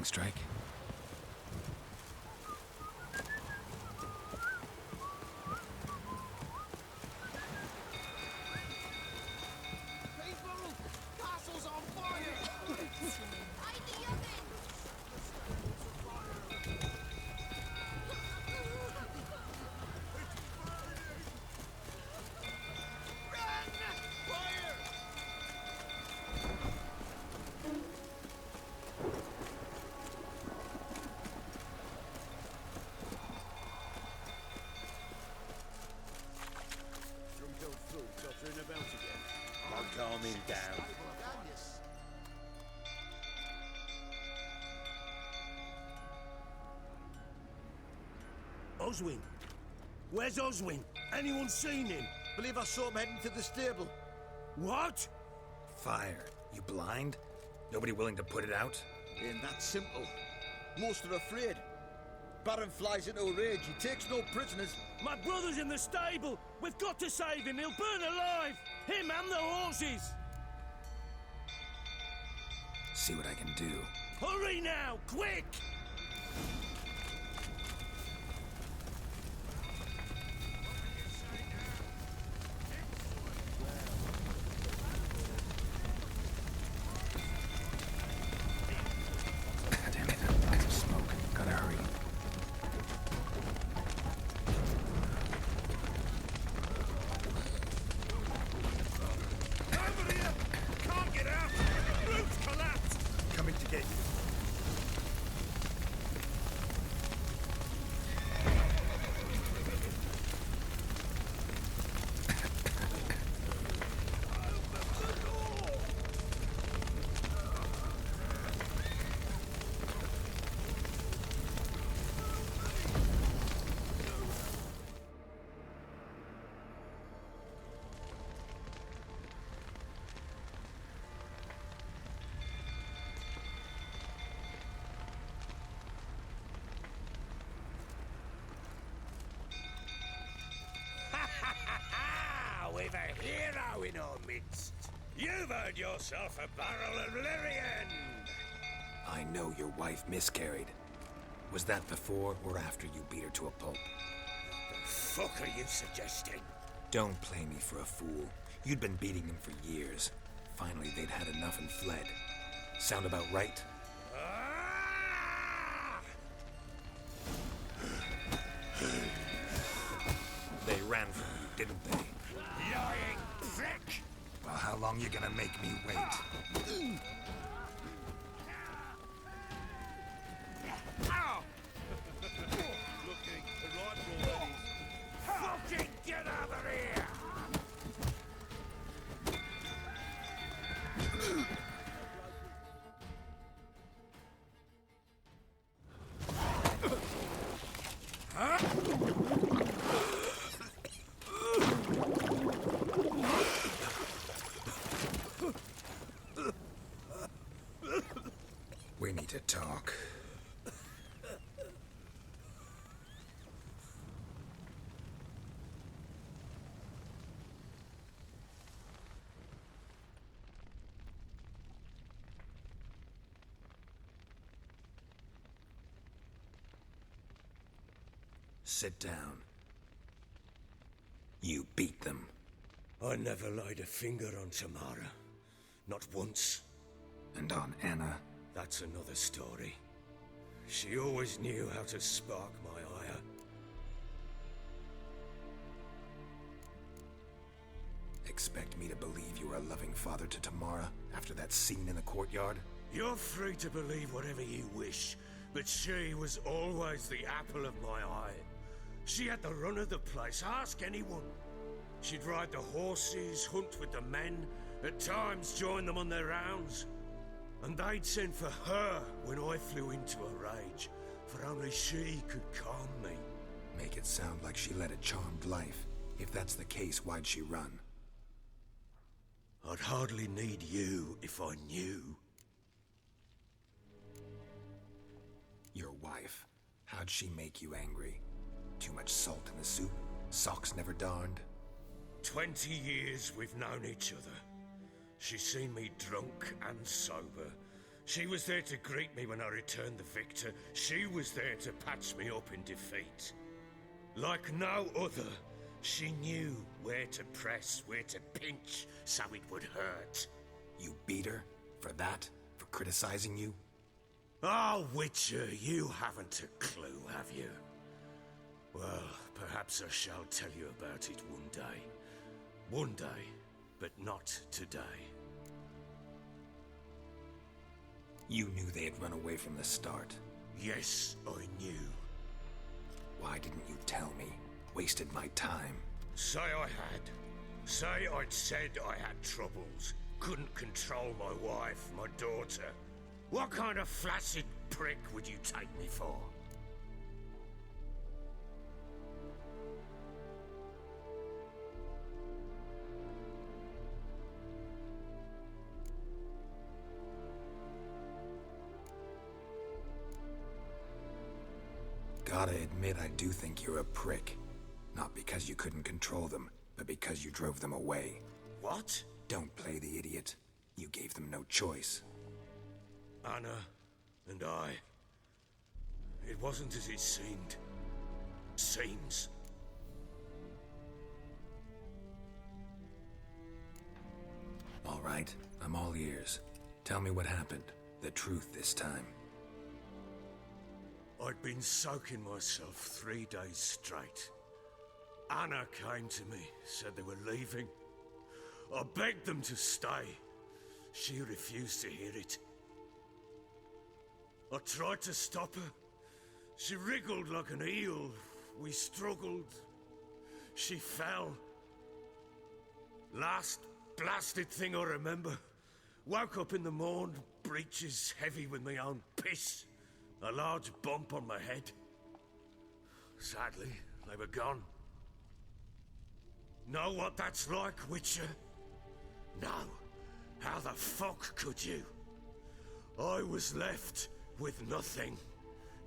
lightning strike. Calm him down. Oswin? Where's Oswin? Anyone seen him? Believe I saw him heading to the stable. What? Fire. You blind? Nobody willing to put it out? Ain't that simple. Most are afraid. Baron flies into a rage. He takes no prisoners. My brother's in the stable. We've got to save him. He'll burn alive. Him and the horses. See what I can do. Hurry now, quick! Damn it, lots of smoke. Gotta hurry. Over here! Can't get out! Roof's collapsed! Coming to get you. We've a hero in our midst. You've earned yourself a barrel of Lyrian. I know your wife miscarried. Was that before or after you beat her to a pulp? The fuck are you suggesting? Don't play me for a fool. You'd been beating them for years. Finally, they'd had enough and fled. Sound about right? Ah! They ran from you, didn't they? Lying prick! Well, how long you gonna make me wait? Ow! Looking right for fucking get out of here! We need to talk. Sit down. You beat them. I never laid a finger on Tamara. Not once. And on Anna. That's another story. She always knew how to spark my ire. Expect me to believe you were a loving father to Tamara after that scene in the courtyard? You're free to believe whatever you wish, but she was always the apple of my eye. She had the run of the place, ask anyone. She'd ride the horses, hunt with the men, at times join them on their rounds. And they'd send for her when I flew into a rage, for only she could calm me. Make it sound like she led a charmed life. If that's the case, why'd she run? I'd hardly need you if I knew. Your wife. How'd she make you angry? Too much salt in the soup? Socks never darned? 20 years we've known each other. She's seen me drunk and sober, She was there to greet me when I returned the victor. She was there to patch me up in defeat. Like no other, she knew where to press, where to pinch, so it would hurt. You beat her? For that? For criticizing you? Oh, Witcher, you haven't a clue, have you? Well, perhaps I shall tell you about it one day. One day, but not today. You knew they had run away from the start. Yes, I knew. Why didn't you tell me? Wasted my time. Say I had. Say I'd said I had troubles. Couldn't control my wife, my daughter. What kind of flaccid prick would you take me for? Gotta admit, I do think you're a prick. Not because you couldn't control them, but because you drove them away. What? Don't play the idiot. You gave them no choice. Anna and I... It wasn't as it seemed. Seems. All right, I'm all ears. Tell me what happened. The truth this time. I'd been soaking myself 3 days straight. Anna came to me, said they were leaving. I begged them to stay. She refused to hear it. I tried to stop her. She wriggled like an eel. We struggled. She fell. Last blasted thing I remember. Woke up in the morn, breeches heavy with my own piss. A large bump on my head. Sadly, they were gone. Know what that's like, Witcher? No. How the fuck could you? I was left with nothing.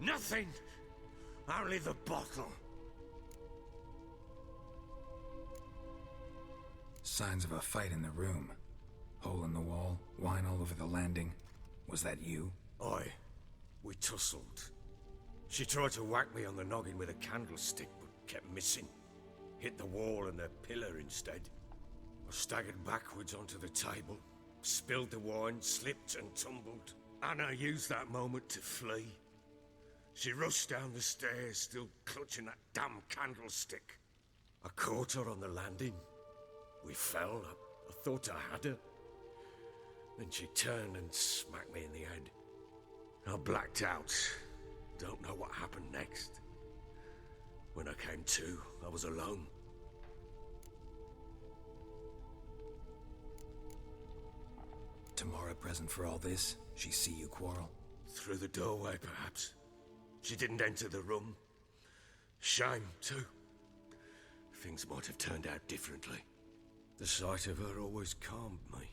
Nothing! Only the bottle. Signs of a fight in the room. Hole in the wall, wine all over the landing. Was that you? Aye. We tussled. She tried to whack me on the noggin with a candlestick, but kept missing. Hit the wall and the pillar instead. I staggered backwards onto the table, spilled the wine, slipped and tumbled. Anna used that moment to flee. She rushed down the stairs, still clutching that damn candlestick. I caught her on the landing. We fell. I thought I had her. Then she turned and smacked me in the head. I blacked out. Don't know what happened next. When I came to, I was alone. Tamara present for all this? She see you quarrel? Through the doorway, perhaps. She didn't enter the room. Shame, too. Things might have turned out differently. The sight of her always calmed me.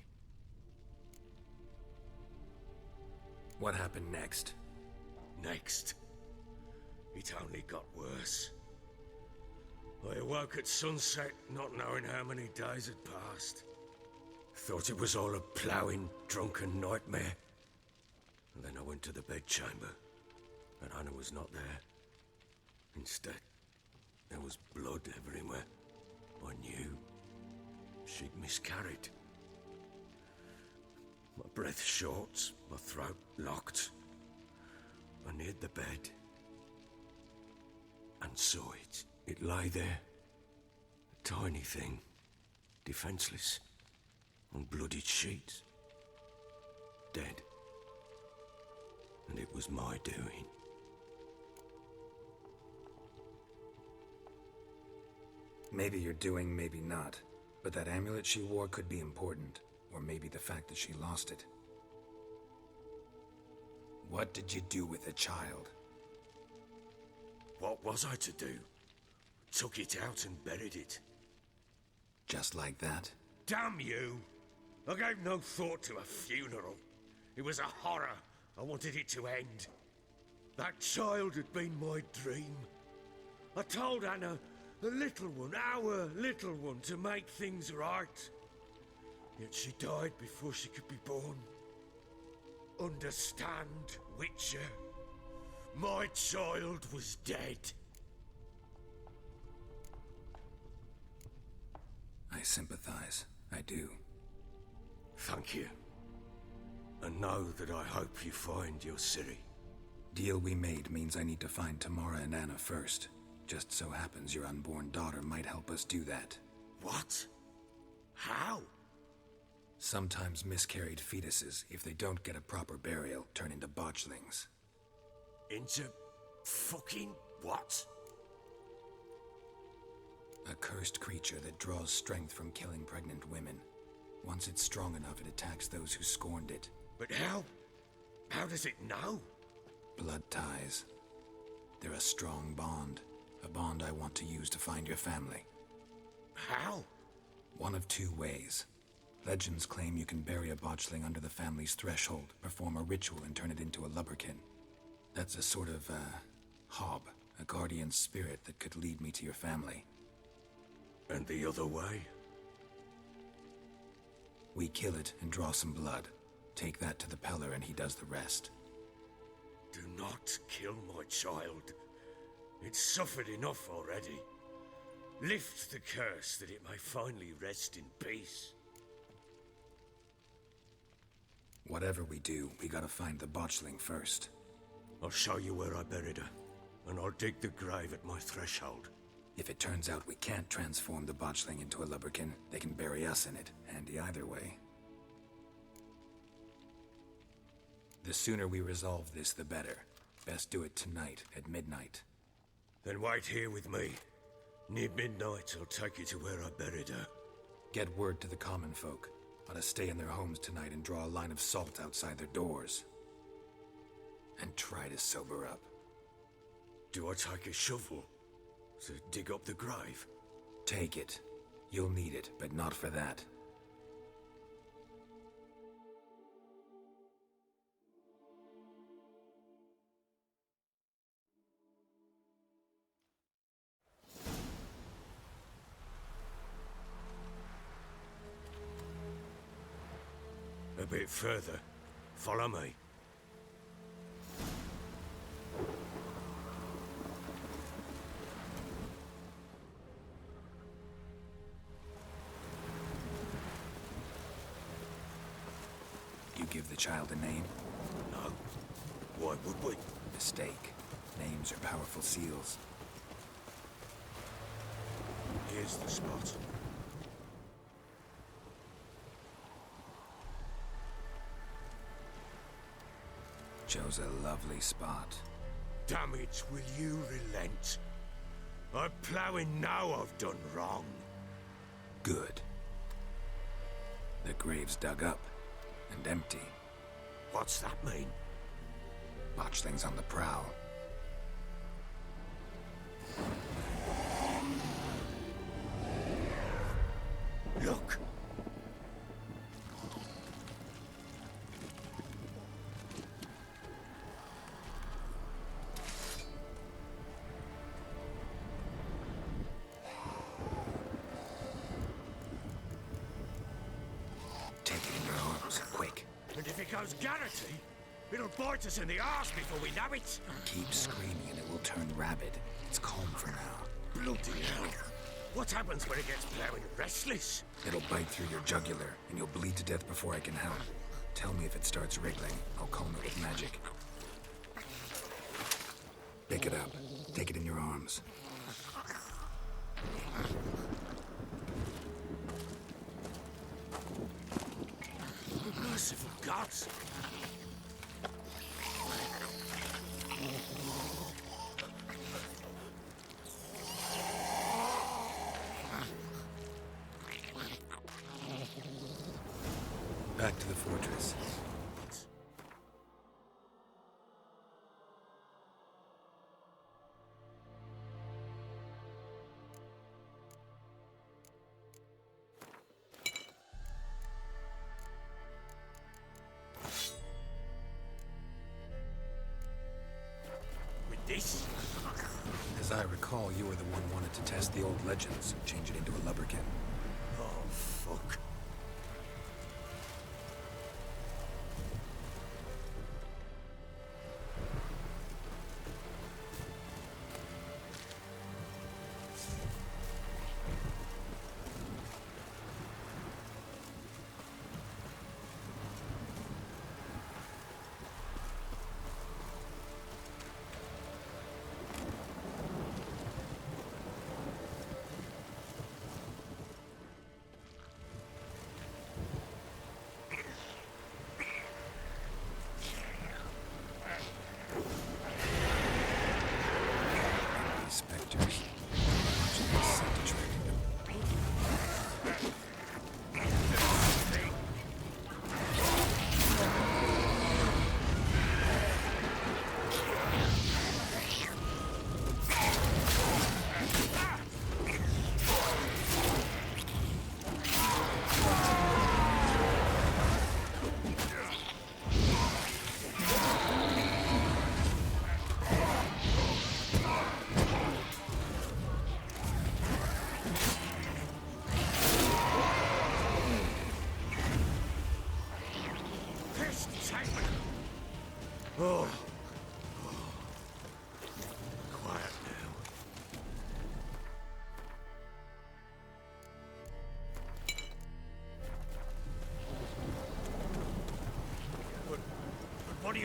What happened next? Next, it only got worse. I awoke at sunset, not knowing how many days had passed. Thought it was all a ploughing, drunken nightmare. And then I went to the bedchamber, and Anna was not there. Instead, there was blood everywhere. I knew she'd miscarried. My breath short, my throat locked. I neared the bed and saw it. It lay there, a tiny thing, defenseless, on bloodied sheets, dead. And it was my doing. Maybe you're doing, maybe not. But that amulet she wore could be important. Or maybe the fact that she lost it. What did you do with the child? What was I to do? Took it out and buried it. Just like that? Damn you! I gave no thought to a funeral. It was a horror. I wanted it to end. That child had been my dream. I told Anna, the little one, our little one, to make things right. Yet she died before she could be born. understand, Witcher. My child was dead. I sympathize. I do. Thank you. And know that I hope you find your Ciri. Deal we made means I need to find Tamara and Anna first. Just so happens your unborn daughter might help us do that. What? How? Sometimes miscarried fetuses, if they don't get a proper burial, turn into botchlings. Into fucking what? A cursed creature that draws strength from killing pregnant women. Once it's strong enough, it attacks those who scorned it. But how? How does it know? Blood ties. They're a strong bond. A bond I want to use to find your family. How? One of two ways. Legends claim you can bury a botchling under the family's threshold, perform a ritual, and turn it into a lubberkin. That's a sort of, hob, a guardian spirit that could lead me to your family. And the other way? We kill it and draw some blood. Take that to the Peller and he does the rest. Do not kill my child. It's suffered enough already. Lift the curse that it may finally rest in peace. Whatever we do, we gotta find the botchling first. I'll show you where I buried her, and I'll dig the grave at my threshold. If it turns out we can't transform the botchling into a lubberkin, they can bury us in it. Handy either way. The sooner we resolve this, the better. Best do it tonight, at midnight. Then wait here with me. Near midnight, I'll take you to where I buried her. Get word to the common folk. Ought to stay in their homes tonight and draw a line of salt outside their doors. And try to sober up. Do I take a shovel to dig up the grave? Take it. You'll need it, but not for that. A bit further. Follow me. You give the child a name? No. Why would we? Mistake. Names are powerful seals. Here's the spot. Chose a lovely spot. Damn it, will you relent? I'm ploughing now I've done wrong. Good. The grave's dug up and empty. What's that mean? Botchling's on the prowl. Look! Take it in your arms, quick. And if it goes Garrity, it'll bite us in the arse before we know it. Keep screaming and it will turn rabid. It's calm for now. Bloody hell. What happens when it gets ploughing restless? It'll bite through your jugular, and you'll bleed to death before I can help. Tell me if it starts wriggling. I'll calm it with magic. Pick it up. Take it in your arms. Merciful gods! Back to the fortress. With this? As I recall, you were the one wanted to test the old legends, change it into a lubberkin. Oh, fuck.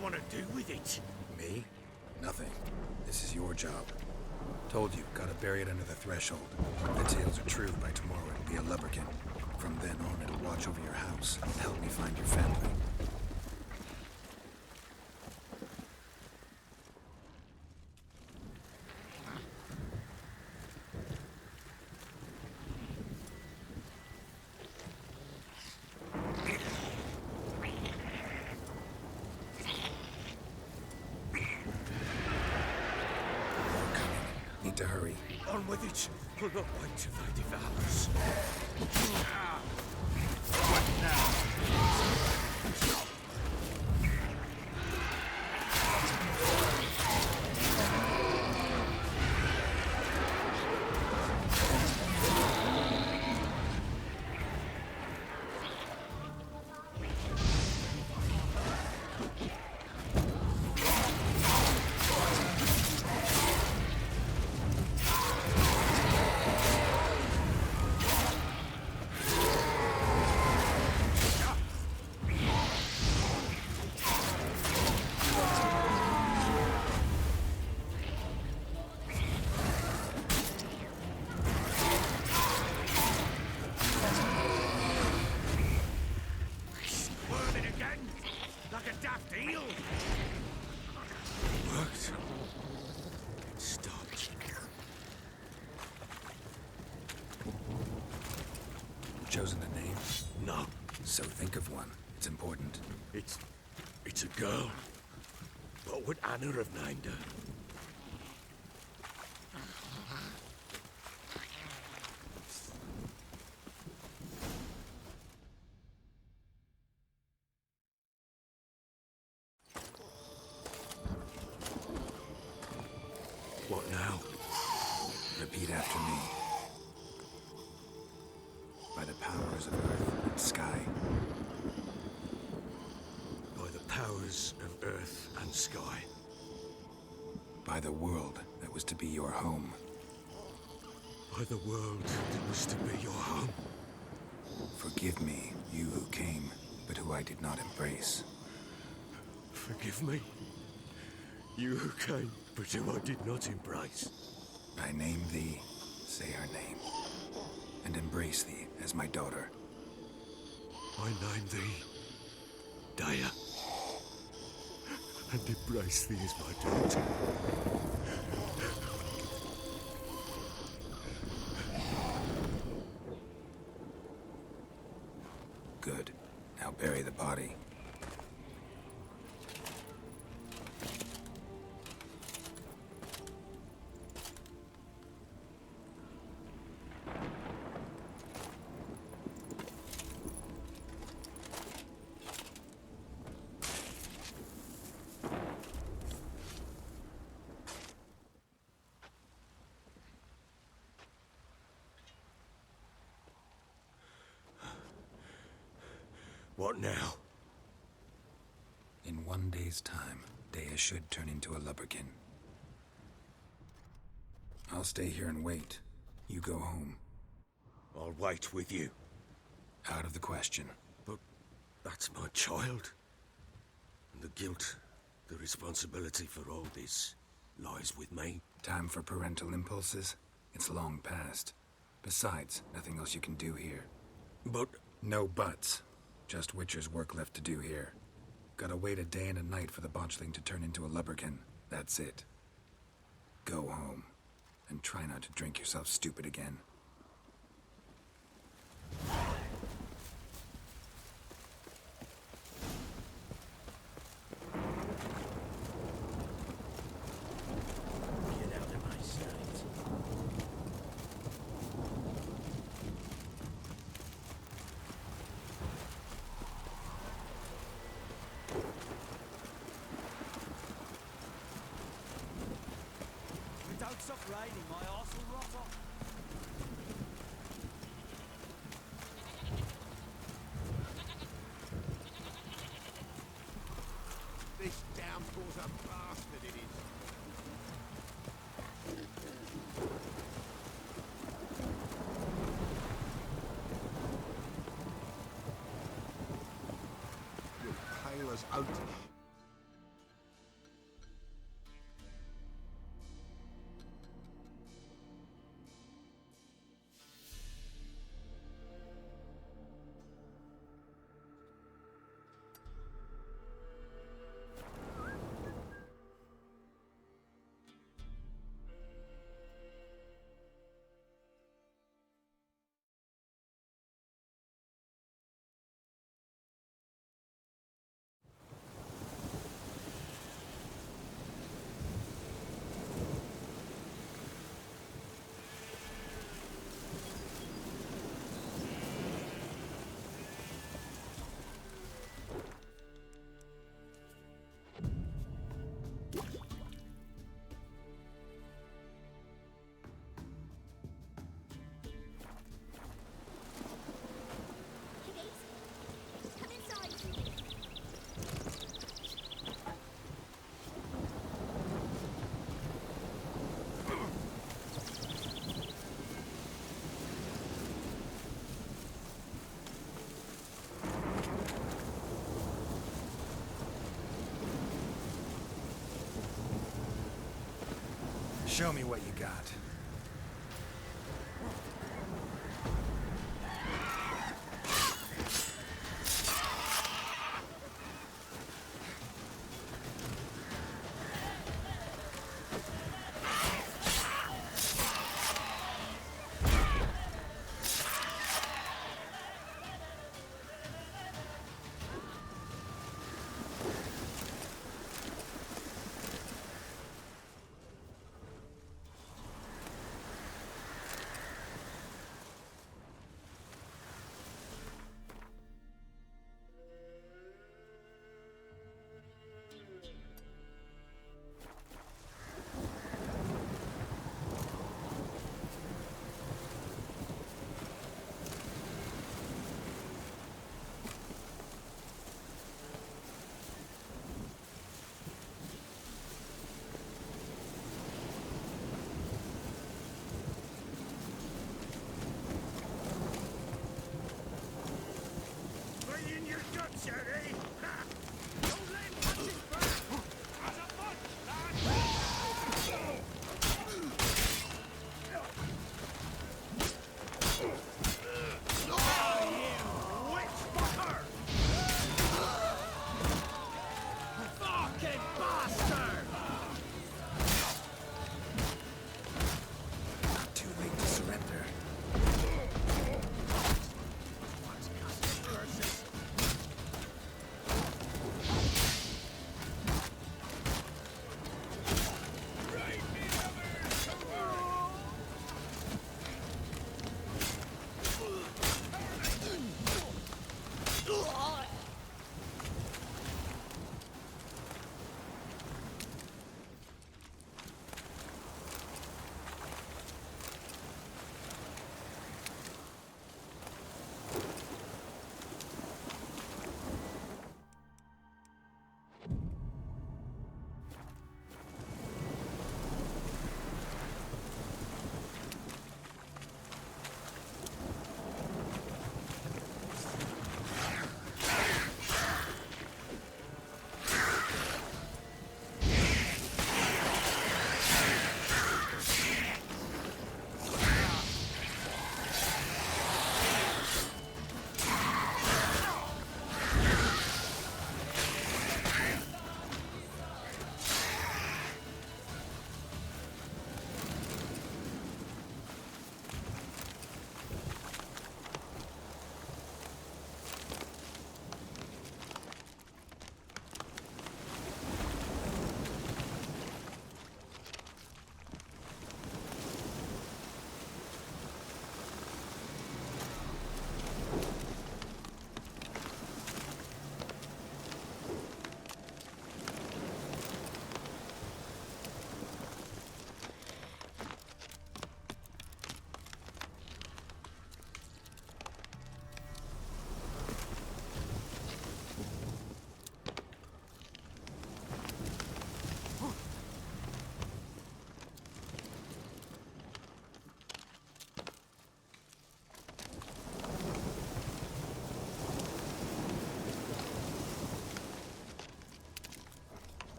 you want to do with it? Me? Nothing. This is your job. Told you, gotta bury it under the threshold. If the tales are true, by tomorrow it'll be a lubberkin. From then on, it'll watch over your house and help me find your family. Need to hurry. On with it. We'll not wait till they devour us. Chosen a name? No. So think of one. It's important. It's a girl. What would Anna have named her? What now? Repeat after me. By the powers of earth and sky. By the powers of earth and sky. By the world that was to be your home. By the world that was to be your home. Forgive me, you who came, but who I did not embrace. Forgive me. You who came, but who I did not embrace. I name thee, say her name, and embrace thee as my daughter. I name thee, Dea, and embrace thee as my daughter. Good. Now bury the body. What now? In 1 day's time, Dea should turn into a lubberkin. I'll stay here and wait. You go home. I'll wait with you. Out of the question. But that's my child. And the guilt, the responsibility for all this lies with me. Time for parental impulses? It's long past. Besides, nothing else you can do here. But No buts. Just Witcher's work left to do here. Gotta wait a day and a night for the botchling to turn into a lubberkin. That's it. Go home. And try not to drink yourself stupid again. Get out of my sight. Don't stop raining, my arse will rot off. This downpour's a bastard, it is. You're pale as oat. Show me what you got.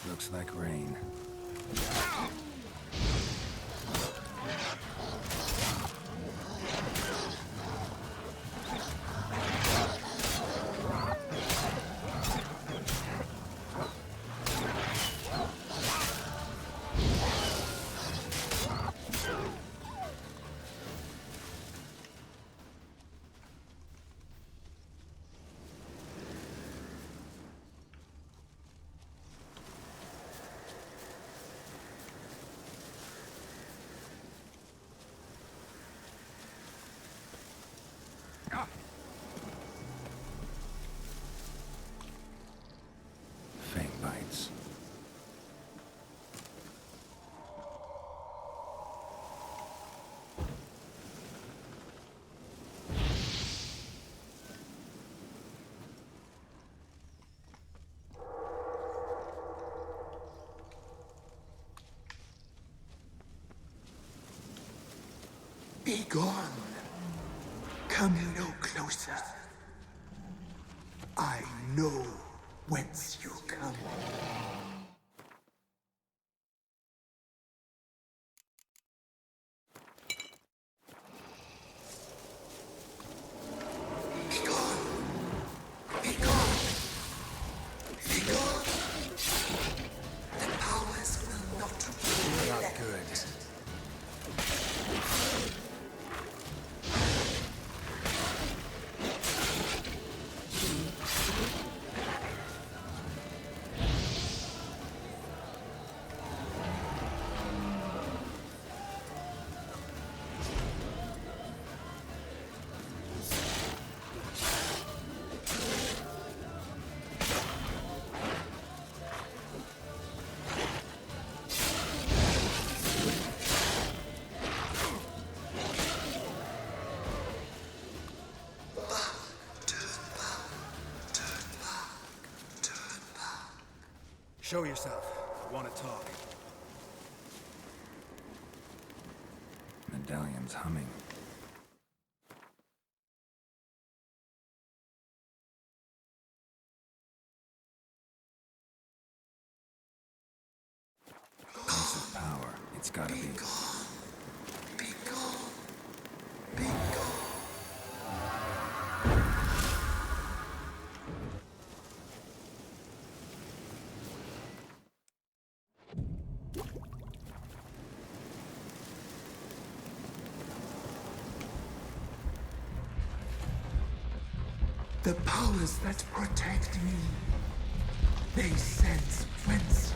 Looks like rain. Be gone. Come no closer. I know whence you come. Be gone. Be gone. Be gone. The powers will not be Not good. Show yourself. I want to talk. Medallion's humming. Source of power. It's gotta be. gone. Be gone. Be gone. The powers that protect me, they sense whence